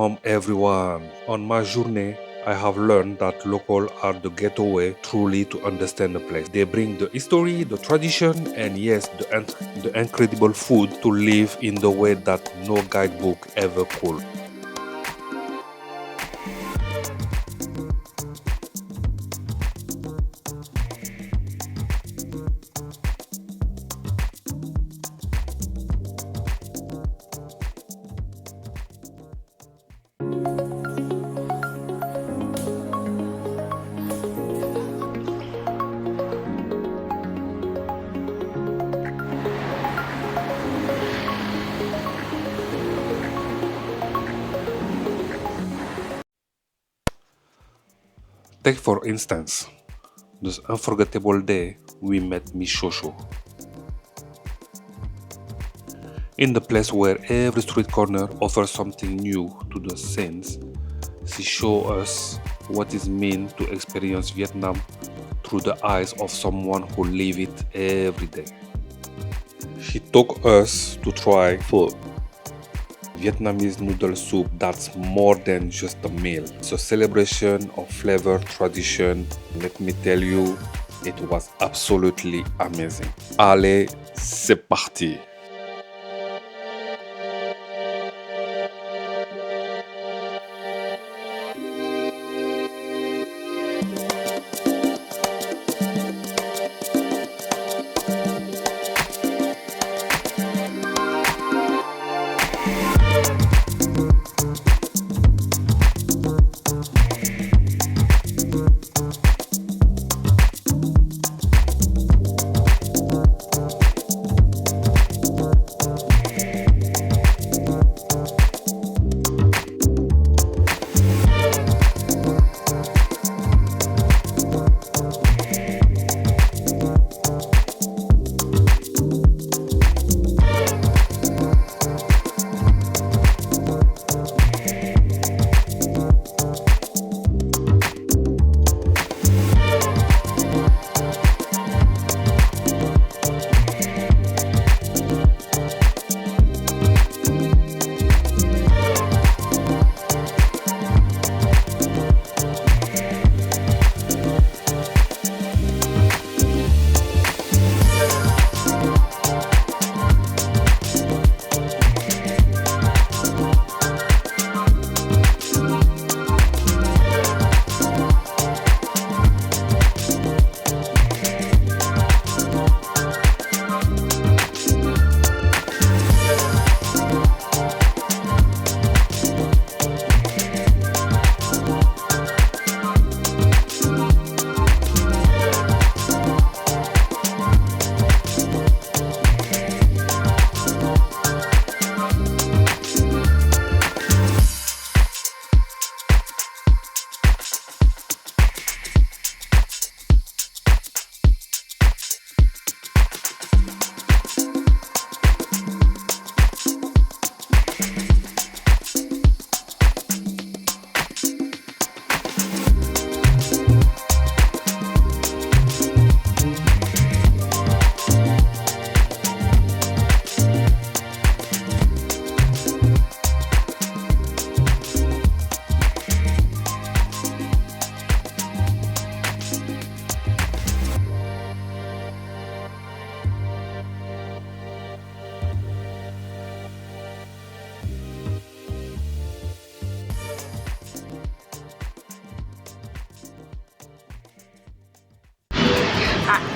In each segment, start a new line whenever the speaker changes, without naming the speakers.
Welcome everyone. On my journey, I have learned that locals are the gateway truly to understand the place. They bring the history, the tradition, and yes, the incredible food to live in the way that no guidebook ever could. Take for instance, this unforgettable day we met Miss Shau Shau. In the place where every street corner offers something new to the sense, she showed us what it means to experience Vietnam through the eyes of someone who live it every day. She took us to try pho, Vietnamese noodle soup that's more than just a meal. It's a celebration of flavor, tradition. Let me tell you, it was absolutely amazing. Allez, c'est parti!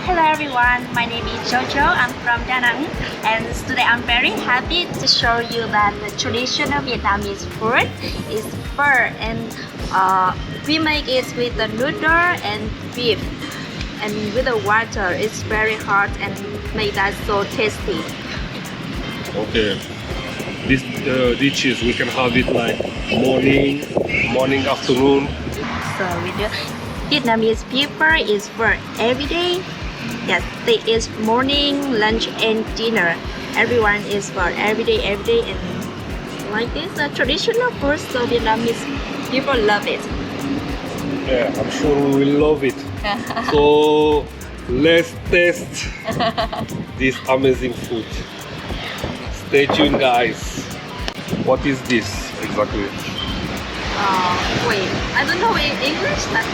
Hello everyone, my name is Jojo. I'm from Da Nang, and today I'm very happy to show you that the traditional Vietnamese food is pho, and we make it with the noodle and beef, and with the water. It's very hot and make that so tasty.
Okay, this dishes we can have it like morning, afternoon.
So with the Vietnamese people is for every day. Yes, they eat morning, lunch, and dinner. Everyone is for every day, and like this traditional food. So Vietnamese people love it.
Yeah, I'm sure we will love it. So let's test this amazing food. Stay tuned, guys. What is this exactly?
Wait, I don't know in English, but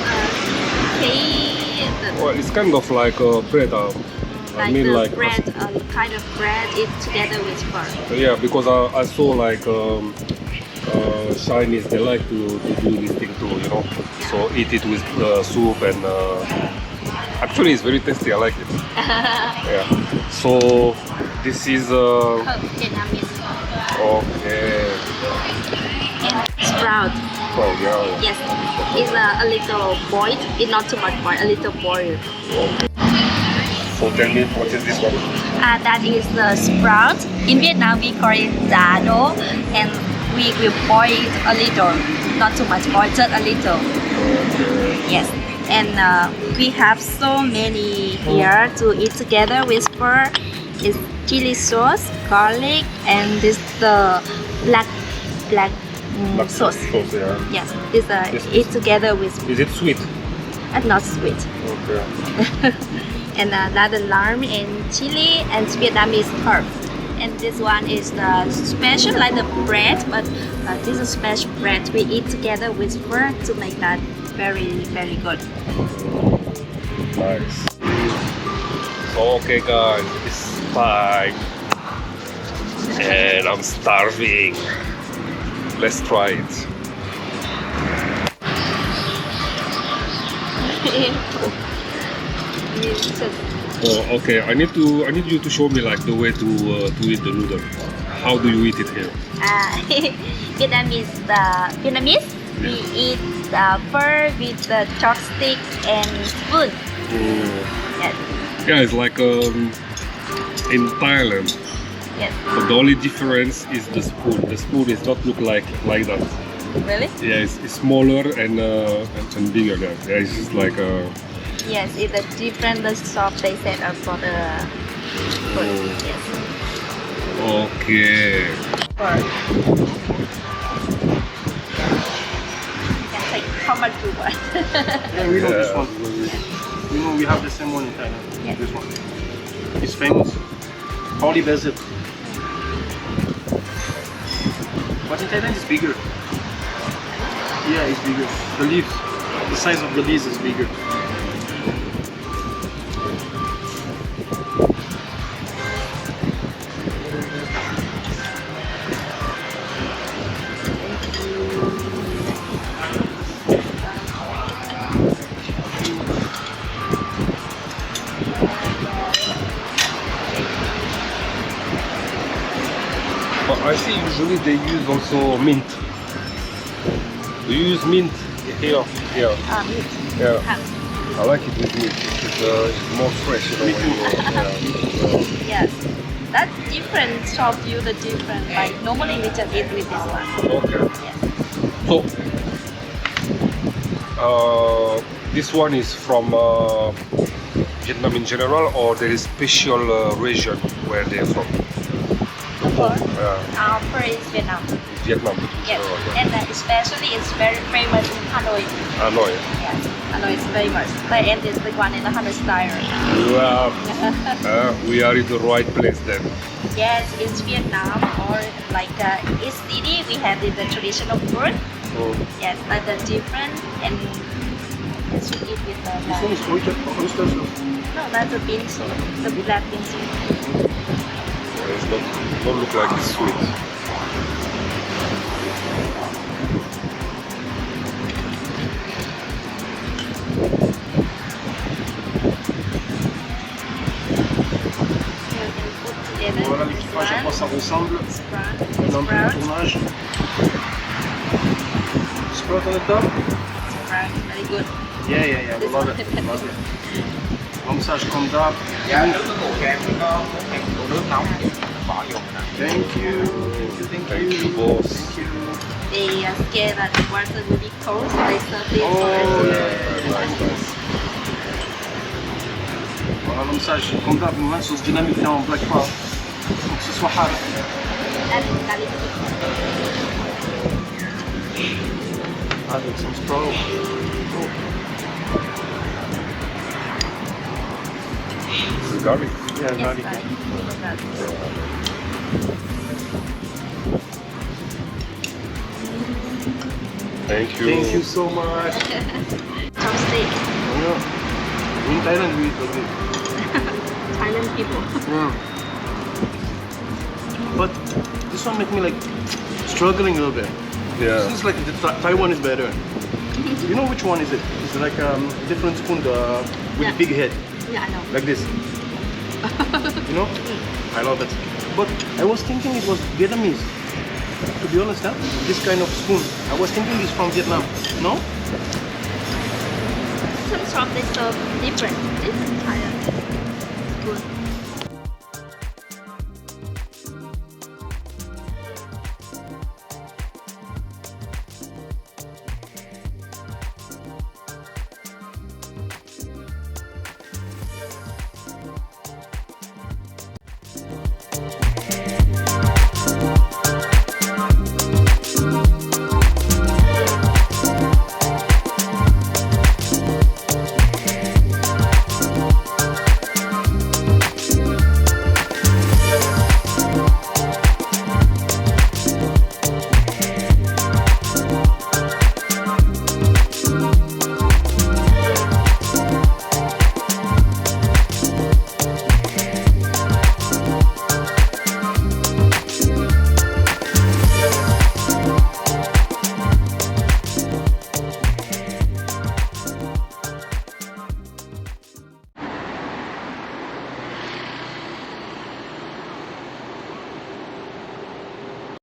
Well, it's kind of like bread. I
like
mean,
the
like
bread, kind of bread, it together with pho.
yeah, because I saw like Chinese, they like to do this thing too, you know. So eat it with soup and actually it's very tasty. I like it. Yeah. So this is
Vietnamese
okay.
and sprout.
Oh yeah.
Yes, it's a little boiled. It's not too much boiled, a little boiled.
So tell me, what is this one?
That is the sprout. In Vietnam, we call it da đỗ, and we will boil it a little, not too much boil, just a little. Yes, and we have so many here to eat together with pho. It's chili sauce, garlic, and this the black
Black
sauce.
yeah.
Yes, this
Yes.
eat together with
Is it sweet?
not sweet.
Okay.
And another lime and chili and Vietnamese herb. And this one is the special like the bread, but this is special bread we eat together with pho to make that very good.
Nice. So okay guys, it's time. And I'm starving. Let's try it. Oh, okay. I need you to show me like the way to eat the noodle. How do you eat it here?
Vietnamese, we eat pho with the chopstick and spoon. Yes.
Yeah, it's like in Thailand.
Yes.
But the only difference is the spoon. The spoon is not look like that.
Really?
Yeah, it's smaller and bigger. Yeah, it's just like
Yes, it's a different the shop they set up for the food. Yes.
okay.
Or you can take how much you want.
Yeah, we know this one. We know we have the same one in Thailand.
Yes.
This one. It's famous. Holy basil. But in Thailand it's bigger. Yeah, it's bigger. The leaf, the size of the leaves is bigger.
But I see usually they use also mint. Do you use mint here? Yeah.
Meat.
Yeah.
Have.
I like it with mint. It's more fresh, you know. When you,
Yes. That's different shop use the different. Like normally we just eat with this one.
okay.
Yes.
So, this one is from Vietnam in general, or there is special region where they're from?
The pho.
Yeah,
Pho is Vietnam.
Vietnam.
Yes. And especially it's very famous in Hanoi.
Hanoi.
Yes. Hanoi is famous. And it's the one in the Hanoi style.
We are in the right place then.
Yes, it's Vietnam or like each city we have the traditional food.
Oh.
Yes, like the different and it's you eat with the
This one is oyster sauce.
no, that's a bean soup, the black bean soup.
It's don't look like it's sweet.
You can put together
Voilà
this
l'équipage, à quoi ça
one.
ressemble.
Sprout.
On a un peu de
Sprout.
tournage. Sprout on the top.
Sprout. Very good.
Yeah, we love it. Love it. Massage comme d'hab.
Dạ, nước có bột cho em có một cái đồ nước nóng bỏ vô nè.
Thank you.
Thank you, boss.
Thank you.
They are scared that the water will be cold, so they serve this
Oh,
first.
yeah, nice. Voilà le massage comme d'hab, une sauce dynamique là en black pepper. Faut que ce soit hard.
And garlic.
Avec some sprout.
This is garlic.
Yeah,
Yes,
garlic.
garlic.
Thank you.
Thank you so much.
Chopstick.
Yeah. In Thailand, we eat like this.
Thailand people.
Yeah. But this one make me like struggling a little bit.
Yeah.
This is like the Taiwan is better. You know which one is it? It's like different spoon with
Yeah.
big head,
Yeah, I know.
like this. You know? I love it. But I was thinking it was Vietnamese. To be honest, huh? This kind of spoon. I was thinking it's from Vietnam. No?
Some chopsticks are different. It's Thailand. Good.